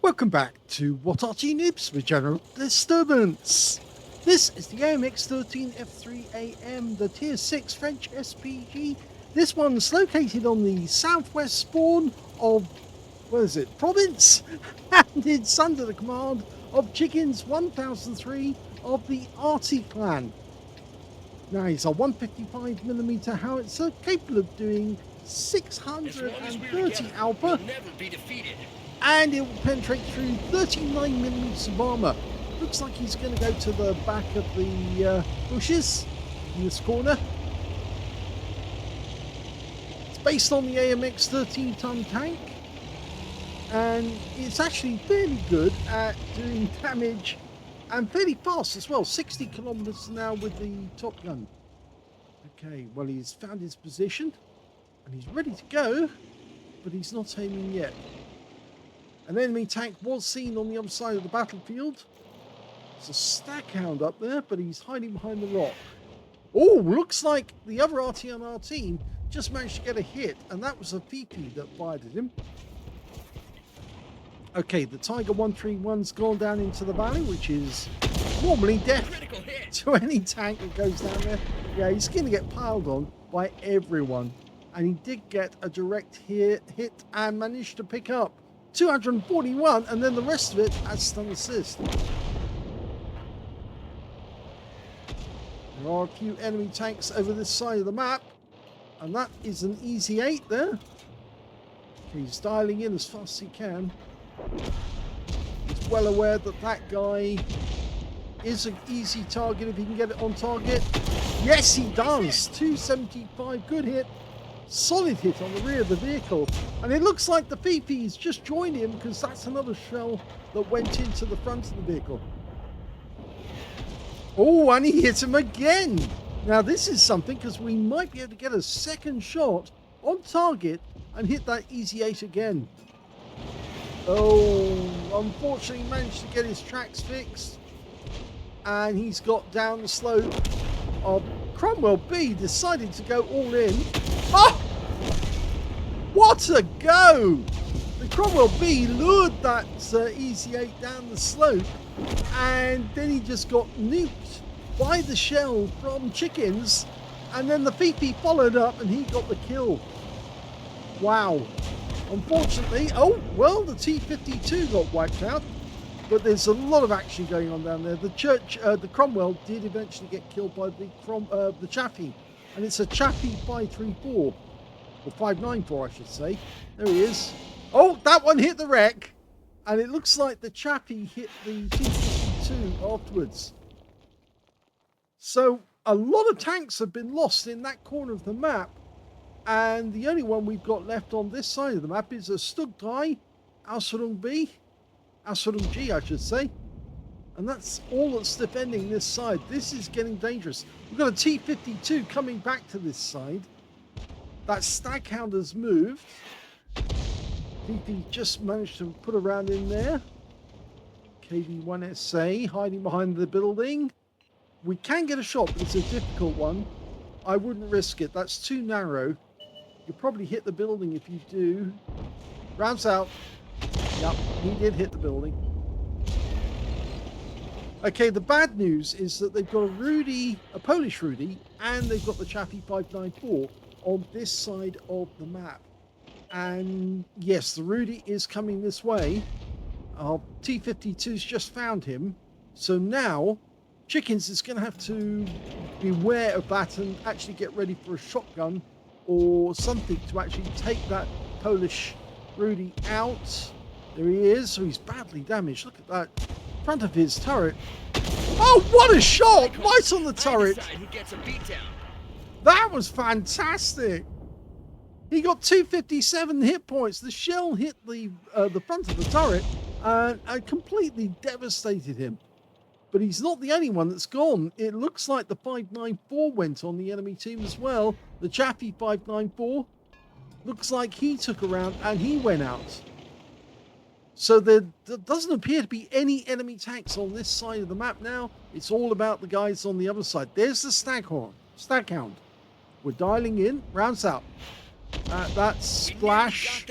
Welcome back to What Arty Noobs with General Disturbance. This is the AMX 13F3AM, the Tier 6 French SPG. This one's located on the southwest spawn of, province? And it's under the command of Chickens 1003 of the Arty clan. Now he's a 155mm howitzer capable of doing 630 alpha. And it will penetrate through 39mm of armor. Looks like he's going to go to the back of the bushes in this corner. It's based on the AMX 13-ton tank, and it's actually fairly good at doing damage and fairly fast as well, 60 kilometers an hour with the top gun. Okay, well, he's found his position and he's ready to go, but he's not aiming yet. An enemy tank was seen on the other side of the battlefield. There's a stack hound up there, but he's hiding behind the rock. Oh, looks like the other Arty on our team just managed to get a hit, and that was a Fifi that fired at him. Okay, the Tiger 131's gone down into the valley, which is normally death to any tank that goes down there. Yeah, he's going to get piled on by everyone. And he did get a direct hit and managed to pick up 241, and then the rest of it as stun assist. There are a few enemy tanks over this side of the map, and that is an easy 8 there. Okay, he's dialing in as fast as he can. He's well aware that that guy is an easy target if he can get it on target. Yes, he does. 275, good hit. Solid hit on the rear of the vehicle, and it looks like the Fifi's just joined him because that's another shell that went into the front of the vehicle. Oh, and he hit him again. Now this is something, because we might be able to get a second shot on target and hit that easy 8 again. Oh, unfortunately he managed to get his tracks fixed, and he's got down the slope. Cromwell B decided to go all in. Oh! What a go! The Cromwell B lured that Easy 8 down the slope, and then he just got nuked by the shell from Chickens, and then the Fifi followed up and he got the kill. Wow. Unfortunately, oh, well, the T-52 got wiped out, but there's a lot of action going on down there. The Cromwell did eventually get killed by the Chaffee, and it's a Chaffee 534, or 594, I should say. There he is. Oh, that one hit the wreck, and it looks like the Chaffee hit the T-52 afterwards. So a lot of tanks have been lost in that corner of the map, and the only one we've got left on this side of the map is a Stug 3, Aslains B. Aslains G, I should say. And that's all that's defending this side. This is getting dangerous. We've got a T-52 coming back to this side. That Staghound has moved. PP just managed to put a round in there. KV-1SA hiding behind the building. We can get a shot, but it's a difficult one. I wouldn't risk it. That's too narrow. You'll probably hit the building if you do. Rounds out. Yep, he did hit the building. Okay, the bad news is that they've got a Polish Rudy, and they've got the Chaffee 594 on this side of the map. And yes, the Rudy is coming this way. Our T-52's just found him. So now, Chickens is going to have to beware of that and actually get ready for a shotgun or something to actually take that Polish Rudy out. There he is. So he's badly damaged. Look at that. Front of his turret. Oh, what a shot! Right on the turret. That was fantastic. He got 257 hit points. The shell hit the front of the turret and completely devastated him. But he's not the only one that's gone. It looks like the 594 went on the enemy team as well. The Chaffee 594 looks like he took a round and he went out. So there doesn't appear to be any enemy tanks on this side of the map now. It's all about the guys on the other side. There's the Staghound. We're dialing in. Rounds out. That's Splash.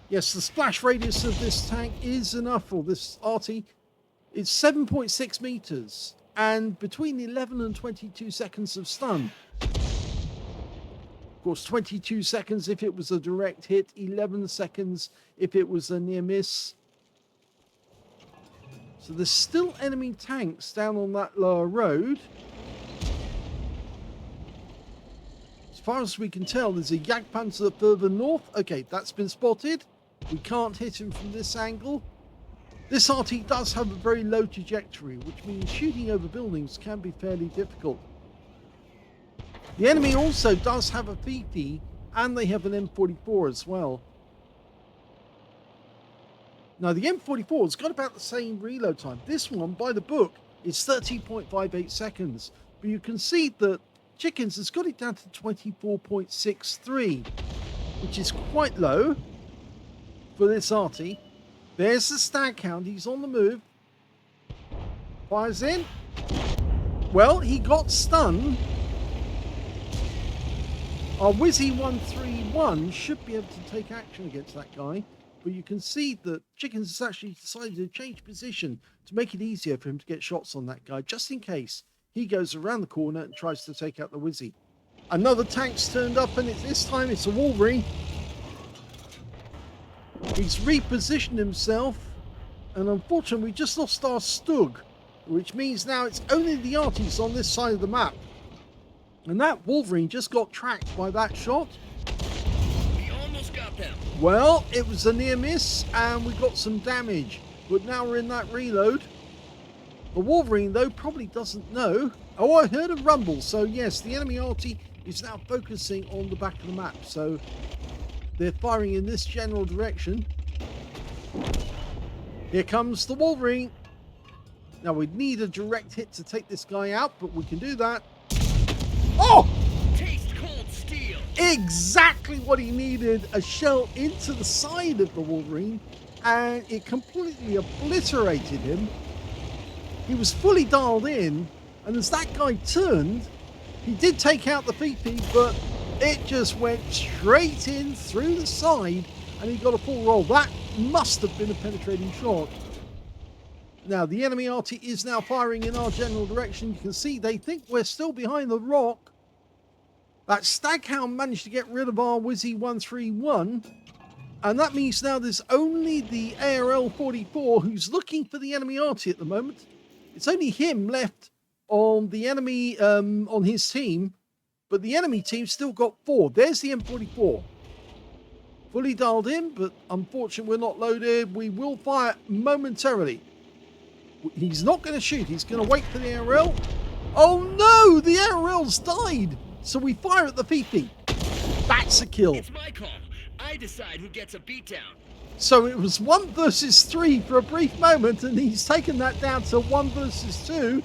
Yes, the splash radius of this tank is enough, or this Arty. It's 7.6 meters and between 11 and 22 seconds of stun. Of course, 22 seconds if it was a direct hit, 11 seconds if it was a near miss. So there's still enemy tanks down on that lower road. As far as we can tell, there's a Jagdpanzer further north. Okay, that's been spotted. We can't hit him from this angle. This Arty does have a very low trajectory, which means shooting over buildings can be fairly difficult. The enemy also does have a Fifi, and they have an M44 as well. Now, the M44 has got about the same reload time. This one, by the book, is 30.58 seconds. But you can see that Chickens has got it down to 24.63, which is quite low for this Arty. There's the stag count. He's on the move. Fires in. Well, he got stunned. Our Wizzy 131 should be able to take action against that guy. But you can see that Chickens has actually decided to change position to make it easier for him to get shots on that guy, just in case he goes around the corner and tries to take out the Wizzy. Another tank's turned up, and this time it's a Wolverine. He's repositioned himself, and unfortunately we just lost our Stug, which means now it's only the Artys on this side of the map. And that Wolverine just got tracked by that shot. We almost got them. Well, it was a near miss, and we got some damage. But now we're in that reload. The Wolverine, though, probably doesn't know. Oh, I heard a rumble. So, yes, the enemy Arty is now focusing on the back of the map. So, they're firing in this general direction. Here comes the Wolverine. Now, we'd need a direct hit to take this guy out, but we can do that. Oh! Taste cold steel. Exactly what he needed. A shell into the side of the Wolverine, and it completely obliterated him. He was fully dialed in, and as that guy turned, he did take out the Fifi, but it just went straight in through the side, and he got a full roll. That must have been a penetrating shot. Now, the enemy Arty is now firing in our general direction. You can see they think we're still behind the rock. That Staghound managed to get rid of our Wizzy 131. And that means now there's only the ARL 44 who's looking for the enemy Arty at the moment. It's only him left on the enemy, on his team. But the enemy team still got 4. There's the M44. Fully dialed in, but unfortunately we're not loaded. We will fire momentarily. He's not going to shoot. He's going to wait for the ARL. Oh no! The ARL's died! So we fire at the Fifi. That's a kill. It's my call. I decide who gets a beatdown. So it was 1 versus 3 for a brief moment, and he's taken that down to 1 versus 2.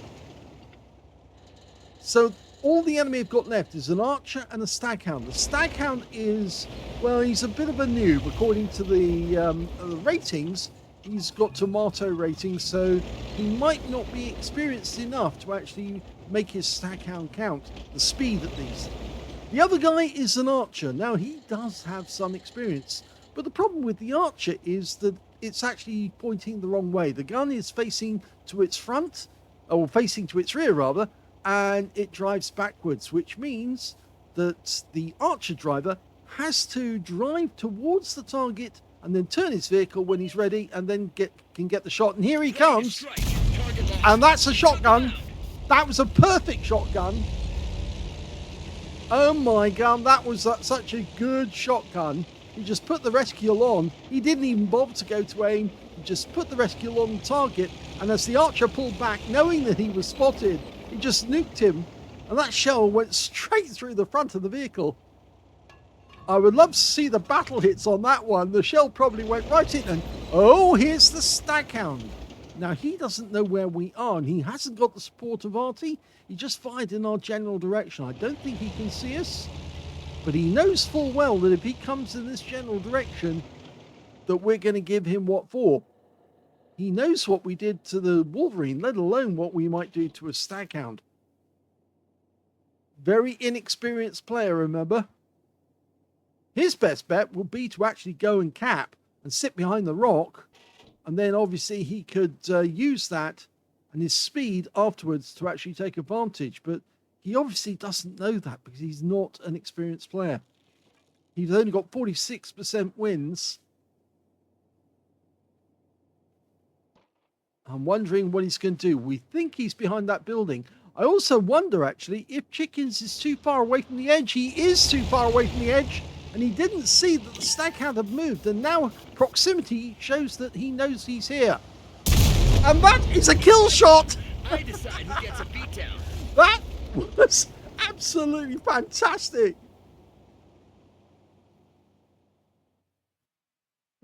So all the enemy have got left is an Archer and a Staghound. The Staghound is, well, he's a bit of a noob according to the ratings. He's got tomato rating, so he might not be experienced enough to actually make his Staghound count, the speed at least. The other guy is an Archer. Now, he does have some experience, but the problem with the Archer is that it's actually pointing the wrong way. The gun is facing to its front, or facing to its rear rather, and it drives backwards, which means that the Archer driver has to drive towards the target and then turn his vehicle when he's ready, and then can get the shot. And here he comes. And that's a shotgun. That was a perfect shotgun. Oh my god, that was such a good shotgun. He just put the rescue on. He didn't even bother to go to aim. He just put the rescue on the target. And as the Archer pulled back, knowing that he was spotted, he just nuked him. And that shell went straight through the front of the vehicle. I would love to see the battle hits on that one. The shell probably went right in, and oh, here's the Staghound. Now, he doesn't know where we are, and he hasn't got the support of Arty. He just fired in our general direction. I don't think he can see us, but he knows full well that if he comes in this general direction, that we're going to give him what for. He knows what we did to the Wolverine, let alone what we might do to a Staghound. Very inexperienced player, remember? His best bet will be to actually go and cap and sit behind the rock. And then obviously he could use that and his speed afterwards to actually take advantage. But he obviously doesn't know that because he's not an experienced player. He's only got 46% wins. I'm wondering what he's going to do. We think he's behind that building. I also wonder, actually, if Chickens is too far away from the edge. He is too far away from the edge, and he didn't see that the Staghound had moved, and now proximity shows that he knows he's here. And that is a kill shot! I decide who gets a beatdown. That was absolutely fantastic.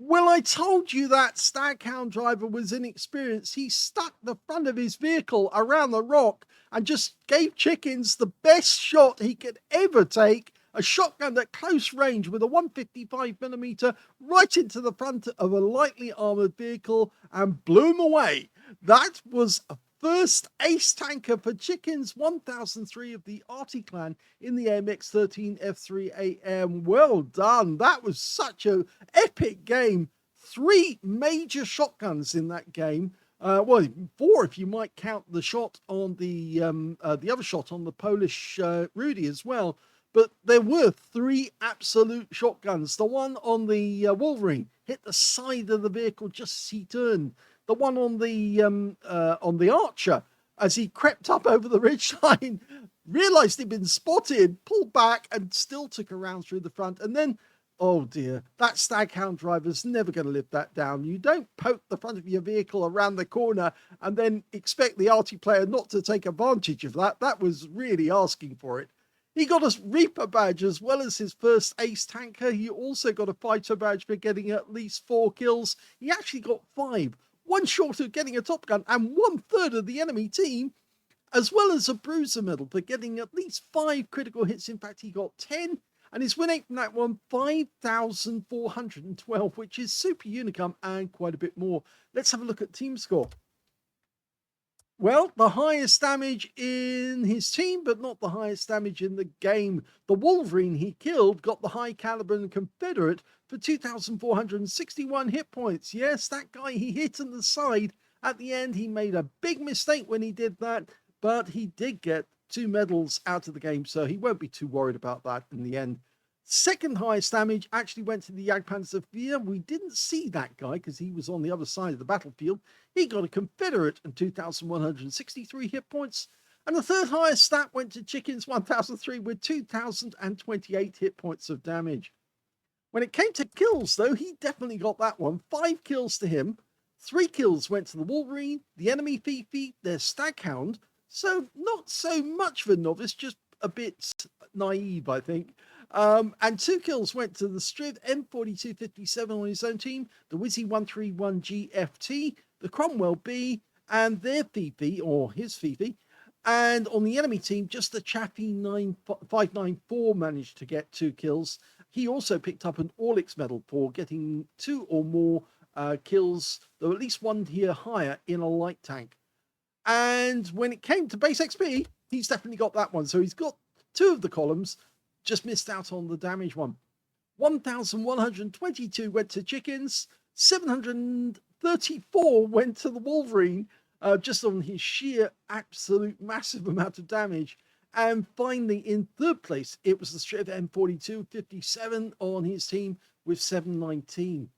Well, I told you that Staghound driver was inexperienced. He stuck the front of his vehicle around the rock and just gave Chickens the best shot he could ever take. A shotgun at close range with a 155mm right into the front of a lightly armoured vehicle and blew him away. That was a first ace tanker for Chickens 1003 of the Arty clan in the AMX 13 F3 AM. Well done. That was such an epic game. 3 major shotguns in that game. Well, 4 if you might count the shot on the other shot on the Polish Rudy as well. But there were 3 absolute shotguns. The one on the Wolverine hit the side of the vehicle just as he turned. The one on the Archer, as he crept up over the ridgeline, realised he'd been spotted, pulled back, and still took a round through the front. And then, oh dear, that Staghound driver's never going to live that down. You don't poke the front of your vehicle around the corner and then expect the Arty player not to take advantage of that. That was really asking for it. He got a Reaper badge as well as his first ace tanker. He also got a fighter badge for getting at least 4 kills. He actually got 5. 1 short of getting a Top Gun, and 1/3 of the enemy team, as well as a Bruiser medal for getting at least 5 critical hits. In fact, he got 10, and his win rate from that one, 5,412, which is super unicum and quite a bit more. Let's have a look at team score. Well, the highest damage in his team, but not the highest damage in the game. The Wolverine he killed got the high caliber and Confederate for 2,461 hit points. Yes, that guy he hit in the side at the end. He made a big mistake when he did that, but he did get 2 medals out of the game, so he won't be too worried about that in the end. Second highest damage actually went to the Jagdpanzer IV. We didn't see that guy because he was on the other side of the battlefield. He got a Confederate and 2,163 hit points. And the third highest stat went to Chickens 1003 with 2,028 hit points of damage. When it came to kills, though, he definitely got that one. 5 kills to him. 3 kills went to the Wolverine, the enemy Fifi, their Staghound. So not so much of a novice, just a bit naive, I think. And 2 kills went to the Striv M4257 on his own team, the Wizzy 131 GFT, the Cromwell B, and their Fifi, or his Fifi. And on the enemy team, just the Chaffee 594 managed to get 2 kills. He also picked up an Orlix medal for getting 2 or more kills, though at least 1 tier higher in a light tank. And when it came to base XP, he's definitely got that one. So he's got 2 of the columns, just missed out on the damage one. 1,122 went to Chickens, 734 went to the Wolverine, just on his sheer absolute massive amount of damage. And finally, in 3rd place, it was the Striv M4257 on his team with 719.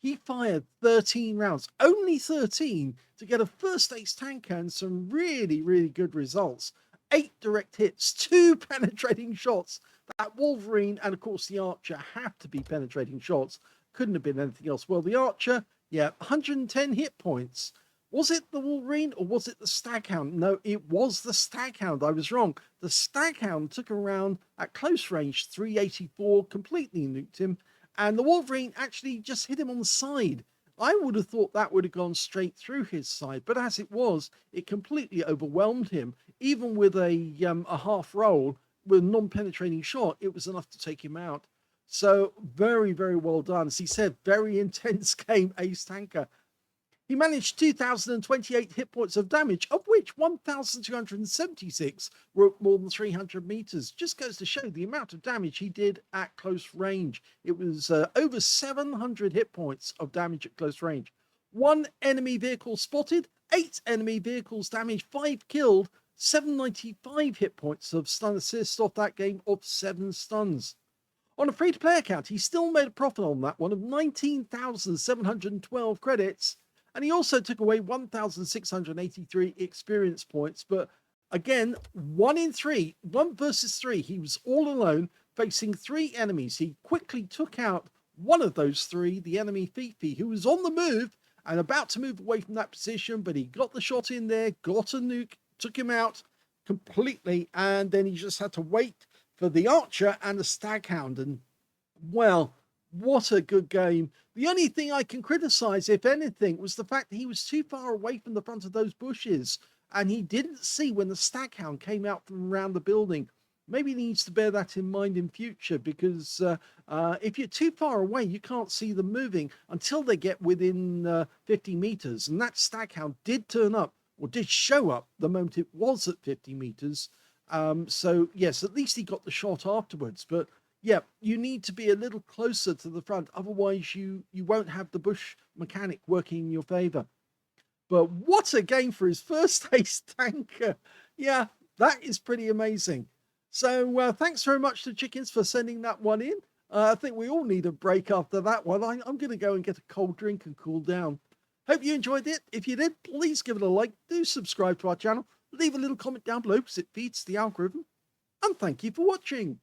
He fired 13 rounds, only 13, to get a first ace tanker and some really, really good results. 8 direct hits, 2 penetrating shots. That Wolverine and, of course, the Archer have to be penetrating shots. Couldn't have been anything else. Well, the Archer, yeah, 110 hit points. Was it the Wolverine or was it the Staghound? No, it was the Staghound. I was wrong. The Staghound took a round at close range, 384, completely nuked him. And the Wolverine actually just hit him on the side. I would have thought that would have gone straight through his side, but as it was, it completely overwhelmed him. Even with a half roll, with a non-penetrating shot, it was enough to take him out. So very, very well done. As he said, very intense game, Ace Tanker. He managed 2,028 hit points of damage, of which 1,276 were at more than 300 meters. Just goes to show the amount of damage he did at close range. It was over 700 hit points of damage at close range. 1 enemy vehicle spotted, 8 enemy vehicles damaged, 5 killed, 795 hit points of stun assist off that game of 7 stuns. On a free-to-play account, he still made a profit on that one of 19,712 credits, and he also took away 1,683 experience points. But again, 1 versus 3, he was all alone facing 3 enemies. He quickly took out one of those 3, the enemy Fifi, who was on the move and about to move away from that position, but he got the shot in there, got a nuke, took him out completely, and then he just had to wait for the archer and the staghound. And well, what a good game. The only thing I can criticize, if anything, was the fact that he was too far away from the front of those bushes and he didn't see when the staghound came out from around the building. Maybe he needs to bear that in mind in future, because if you're too far away, you can't see them moving until they get within 50 meters. And that staghound did turn up, or did show up the moment it was at 50 meters. So yes, at least he got the shot afterwards. But yeah, you need to be a little closer to the front. Otherwise, you won't have the bush mechanic working in your favor. But what a game for his first ace tanker. Yeah, that is pretty amazing. So thanks very much to Chickens for sending that one in. I think we all need a break after that one. I'm going to go and get a cold drink and cool down. Hope you enjoyed it. If you did, please give it a like. Do subscribe to our channel. Leave a little comment down below because it feeds the algorithm. And thank you for watching.